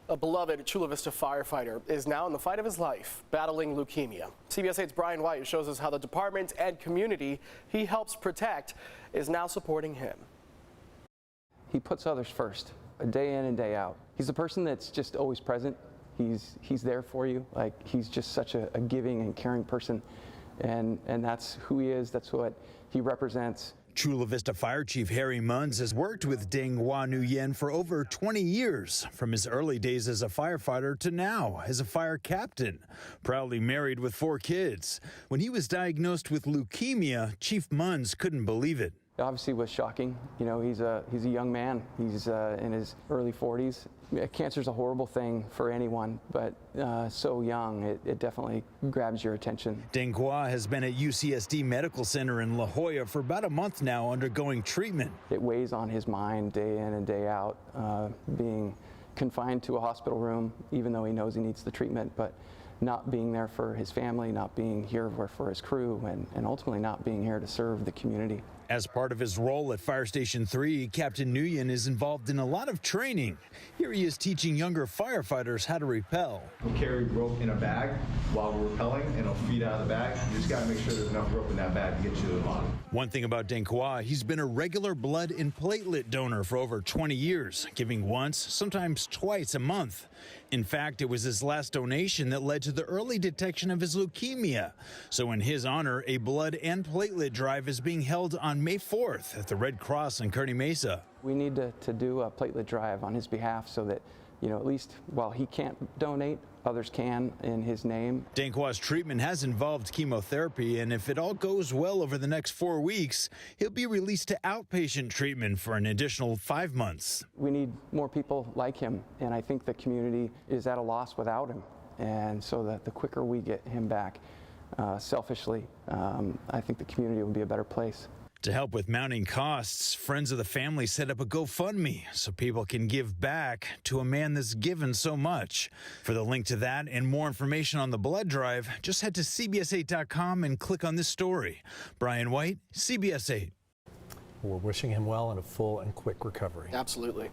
A beloved Chula Vista firefighter is now in the fight of his life, battling leukemia. CBS 8's Brian White shows us how the department and community he helps protect is now supporting him. He puts others first, day in and day out. He's a person that's just always present. He's there for you. Like, he's just such a giving and caring person, and that's who he is. That's what he represents. Chula Vista Fire Chief Harry Munz has worked with Ding Nguyen for over 20 years, from his early days as a firefighter to now as a fire captain, proudly married with 4 kids. When he was diagnosed with leukemia, Chief Munz couldn't believe it. It obviously was shocking. You know, he's a young man. He's in his early 40s. Cancer's a horrible thing for anyone, but so young, it definitely grabs your attention. Ding Nguyen has been at UCSD Medical Center in La Jolla for about a month now, undergoing treatment. It weighs on his mind day in and day out, being confined to a hospital room, even though he knows he needs the treatment, but not being there for his family, not being here for his crew, and ultimately not being here to serve the community. As part of his role at Fire Station 3, Captain Nguyen is involved in a lot of training. Here he is teaching younger firefighters how to rappel. We'll carry rope in a bag while we're rappelling, and it'll feed out of the bag. You just got to make sure there's enough rope in that bag to get you to the bottom. One thing about Ding Nguyen, he's been a regular blood and platelet donor for over 20 years, giving once, sometimes twice a month. In fact, it was his last donation that led to the early detection of his leukemia. So in his honor, a blood and platelet drive is being held on May 4th at the Red Cross in Kearney Mesa. We need to do a platelet drive on his behalf so that, you know, at least while he can't donate, others can in his name. Ding Nguyen's treatment has involved chemotherapy, and if it all goes well over the next 4 weeks, he'll be released to outpatient treatment for an additional 5 months. We need more people like him, and I think the community is at a loss without him. And so that the quicker we get him back, selfishly, I think the community will be a better place. To help with mounting costs, friends of the family set up a Gofundme so people can give back to a man that's given so much. For the link to that and more information on the blood drive, just head to CBS8.com and click on this story. Brian White, CBS 8. We're wishing him well and a full and quick recovery. Absolutely.